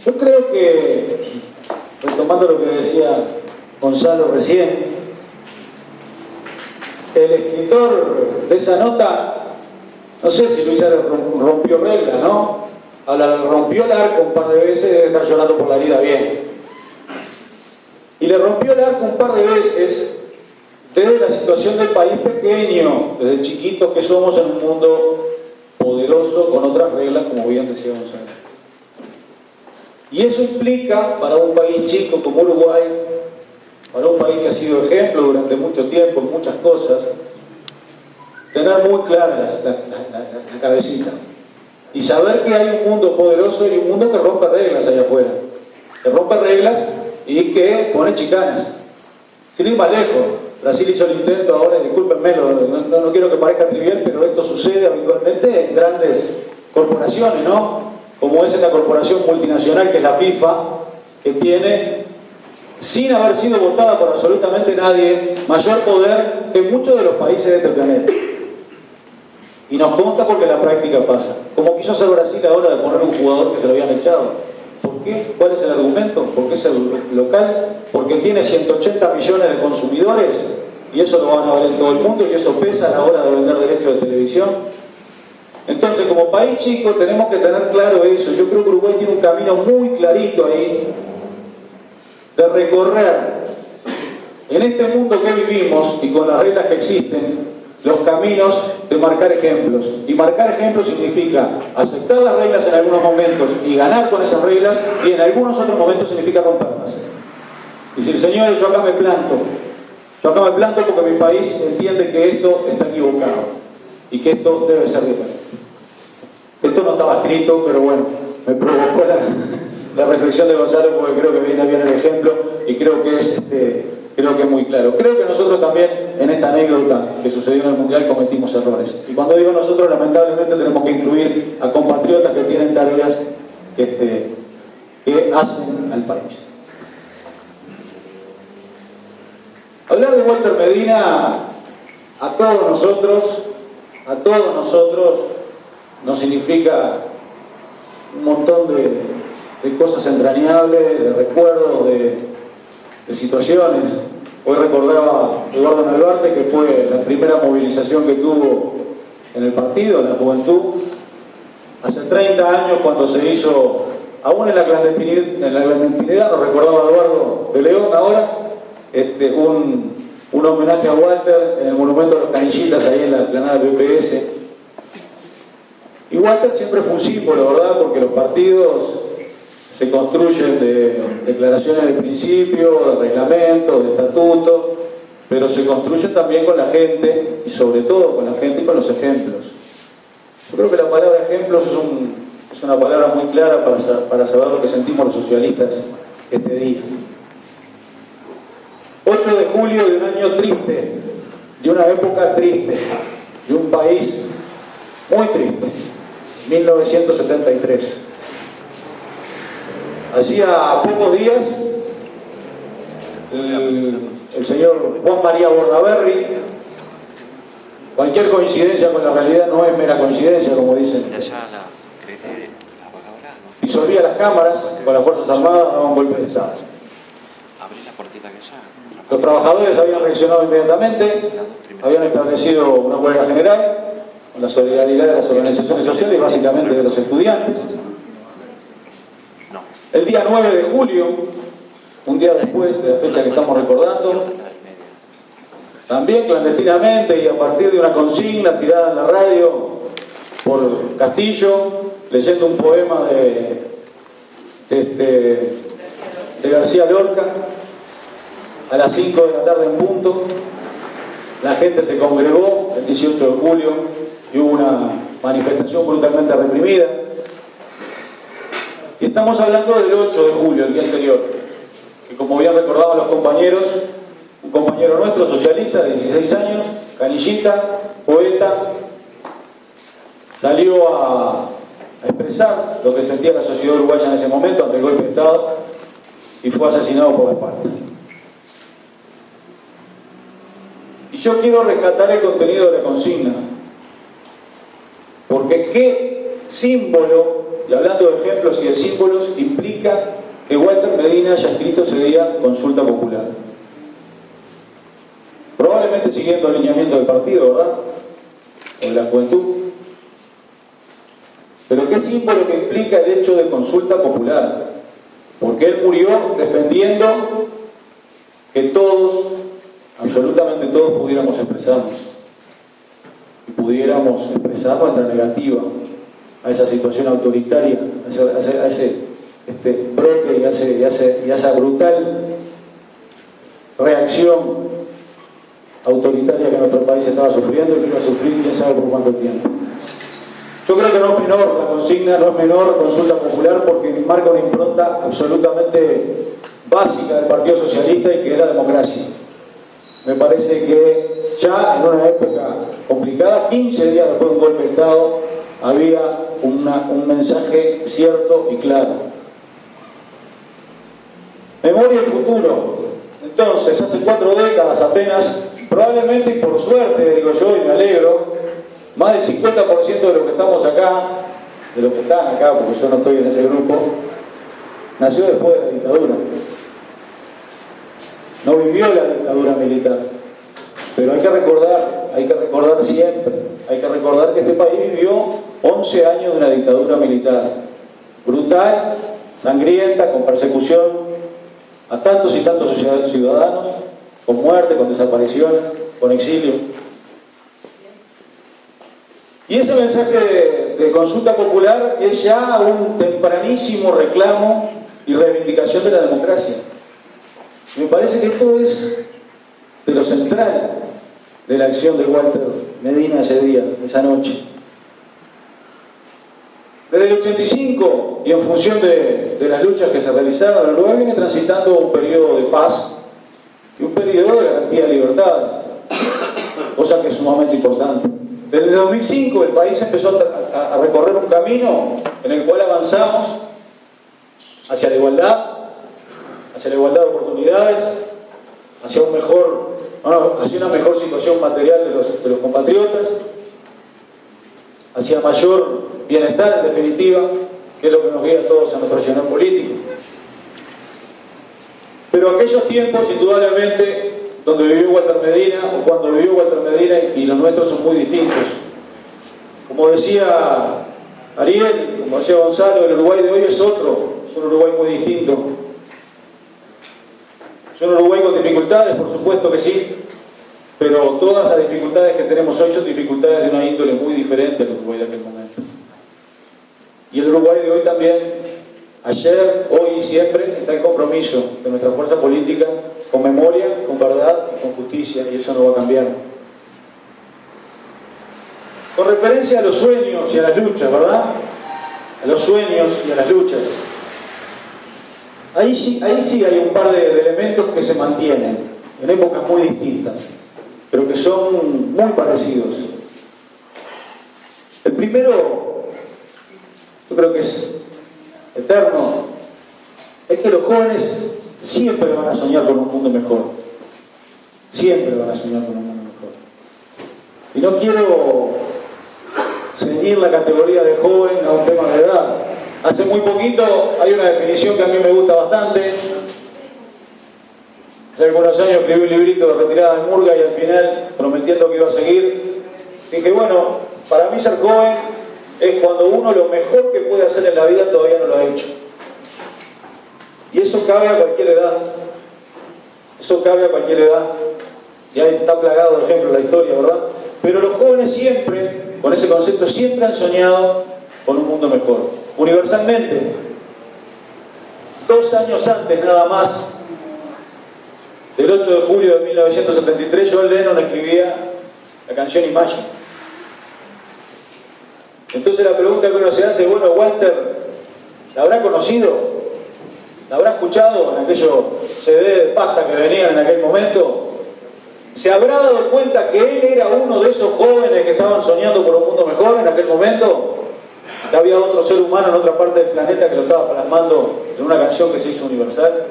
Yo creo que, retomando lo que decía Gonzalo recién, el escritor de esa nota, no sé si Luis Suárez rompió regla, ¿no? Ahora rompió el arco un par de veces y debe estar llorando por la herida bien. Y le rompió el arco un par de veces desde la situación del país pequeño, desde chiquitos que somos en un mundo poderoso con otras reglas, como bien decía Gonzalo. Y eso implica, para un país chico como Uruguay, para un país que ha sido ejemplo durante mucho tiempo en muchas cosas, tener muy clara la cabecita y saber que hay un mundo poderoso y un mundo que rompe reglas allá afuera, que rompe reglas y que pone chicanas. Sin ir más lejos, Brasil hizo el intento ahora, discúlpenme, no quiero que parezca trivial, pero esto sucede habitualmente en grandes corporaciones, ¿no? Como es esta corporación multinacional que es la FIFA, que tiene, sin haber sido votada por absolutamente nadie, mayor poder que muchos de los países de este planeta. Y nos consta porque la práctica pasa. Como quiso hacer Brasil ahora de poner un jugador que se lo habían echado. ¿Por qué? ¿Cuál es el argumento? Porque es el local, porque tiene 180 millones de consumidores y eso lo van a ver en todo el mundo y eso pesa a la hora de vender derechos de televisión. Entonces, como país chico tenemos que tener claro eso. Yo creo que Uruguay tiene un camino muy clarito ahí de recorrer en este mundo que vivimos y con las reglas que existen, los caminos de marcar ejemplos. Y marcar ejemplos significa aceptar las reglas en algunos momentos y ganar con esas reglas, y en algunos otros momentos significa romperlas. Y decir, señores, yo acá me planto porque mi país entiende que esto está equivocado y que esto debe ser diferente. Esto no estaba escrito, pero bueno, me provocó la reflexión de Gonzalo porque creo que viene bien el ejemplo y creo que es muy claro. Creo que nosotros también en esta anécdota que sucedió en el Mundial cometimos errores. Y cuando digo nosotros, lamentablemente tenemos que incluir a compatriotas que tienen tareas que hacen al país. Hablar de Walter Medina a todos nosotros nos significa un montón de cosas entrañables, de recuerdos, de situaciones. Hoy recordaba Eduardo Nalbarte que fue la primera movilización que tuvo en el partido, en la juventud, hace 30 años cuando se hizo, aún en la clandestinidad, nos recordaba Eduardo de León ahora, un homenaje a Walter en el monumento de los Canillitas, ahí en la explanada del PPS. Y Walter siempre fue un símbolo, ¿verdad? Porque los partidos se construyen de declaraciones de principio, de reglamentos, de estatutos, pero se construyen también con la gente, y sobre todo con la gente y con los ejemplos. Yo creo que la palabra ejemplos es una palabra muy clara para saber lo que sentimos los socialistas este día. 8 de julio de un año triste, de una época triste, de un país muy triste, 1973. Hacía pocos días, el señor Juan María Bordaberry, cualquier coincidencia con la realidad no es mera coincidencia, como dicen, disolvía las cámaras, con las Fuerzas Armadas daban golpe de Estado. Los trabajadores habían reaccionado inmediatamente, habían establecido una huelga general, con la solidaridad de las organizaciones sociales y básicamente de los estudiantes. El día 9 de julio, un día después de la fecha que estamos recordando, también clandestinamente y a partir de una consigna tirada en la radio por Castillo, leyendo un poema de García Lorca, a las 5 de la tarde en punto, la gente se congregó el 18 de julio y hubo una manifestación brutalmente reprimida. Y estamos hablando del 8 de julio, el día anterior, que como bien recordaban los compañeros, un compañero nuestro, socialista, de 16 años, canillita, poeta, salió a expresar lo que sentía la sociedad uruguaya en ese momento ante el golpe de Estado y fue asesinado por la Esparta. Y yo quiero rescatar el contenido de la consigna, porque ¿qué símbolo, y hablando de ejemplos y de símbolos, implica que Walter Medina haya escrito ese día consulta popular. Probablemente siguiendo el lineamiento del partido, ¿verdad? O de la juventud. Pero ¿qué símbolo que implica el hecho de consulta popular? Porque él murió defendiendo que todos, absolutamente todos, pudiéramos expresarnos. Y pudiéramos expresar nuestra negativa a esa situación autoritaria, a ese brote y a esa brutal reacción autoritaria que nuestro país estaba sufriendo y que iba a sufrir quién sabe por cuánto tiempo. Yo creo que no es menor la consigna, no es menor consulta popular, porque marca una impronta absolutamente básica del Partido Socialista y que es la democracia. Me parece que ya en una época complicada, 15 días después de un golpe de Estado, había un mensaje cierto y claro. Memoria y futuro. Entonces, hace 4 décadas apenas, probablemente y por suerte, digo yo, y me alegro, más del 50% de los que estamos acá, de los que están acá, porque yo no estoy en ese grupo, nació después de la dictadura. No vivió la dictadura militar. Pero hay que recordar siempre, hay que recordar que este país vivió 11 años de una dictadura militar. Brutal, sangrienta, con persecución a tantos y tantos ciudadanos, con muerte, con desapariciones, con exilio. Y ese mensaje de consulta popular es ya un tempranísimo reclamo y reivindicación de la democracia. Me parece que esto es de lo central de la acción de Walter Medina ese día, esa noche. Desde el 85, y en función de las luchas que se realizaron, el Uruguay viene transitando un periodo de paz y un periodo de garantía de libertades, cosa que es sumamente importante. Desde el 2005 el país empezó a recorrer un camino en el cual avanzamos hacia la igualdad de oportunidades, hacia una mejor situación material de los compatriotas, hacia mayor bienestar, en definitiva, que es lo que nos guía a todos en nuestro accionar político. Pero aquellos tiempos, indudablemente, donde vivió Walter Medina, o cuando vivió Walter Medina, y los nuestros son muy distintos. Como decía Ariel, como decía Gonzalo, el Uruguay de hoy es otro, es un Uruguay muy distinto. Es un Uruguay con dificultades, por supuesto que sí, pero todas las dificultades que tenemos hoy son dificultades de una índole muy diferente al Uruguay de aquel momento. Y el Uruguay de hoy también, ayer, hoy y siempre, está el compromiso de nuestra fuerza política con memoria, con verdad y con justicia, y eso no va a cambiar. Con referencia a los sueños y a las luchas, ¿verdad? A los sueños y a las luchas. Ahí sí hay un par de elementos que se mantienen en épocas muy distintas, pero que son muy parecidos. El primero, yo creo que es eterno, es que los jóvenes siempre van a soñar con un mundo mejor. Siempre van a soñar con un mundo mejor. Y no quiero ceñir la categoría de joven a un tema de edad. Hace muy poquito hay una definición que a mí me gusta bastante. Hace algunos años escribí un librito de retirada de murga y al final, prometiendo que iba a seguir, dije, bueno, para mí ser joven es cuando uno lo mejor que puede hacer en la vida todavía no lo ha hecho. Y eso cabe a cualquier edad. Eso cabe a cualquier edad. Y ahí está plagado de ejemplos la historia, ¿verdad? Pero los jóvenes siempre, con ese concepto, siempre han soñado con un mundo mejor. Universalmente, 2 años antes nada más del 8 de julio de 1973, John Lennon escribía la canción Imagine. Entonces la pregunta que uno se hace, bueno, Walter, ¿la habrá conocido? ¿La habrá escuchado en aquellos CD de pasta que venían en aquel momento? ¿Se habrá dado cuenta que él era uno de esos jóvenes que estaban soñando por un mundo mejor en aquel momento? Que había otro ser humano en otra parte del planeta que lo estaba plasmando en una canción que se hizo universal.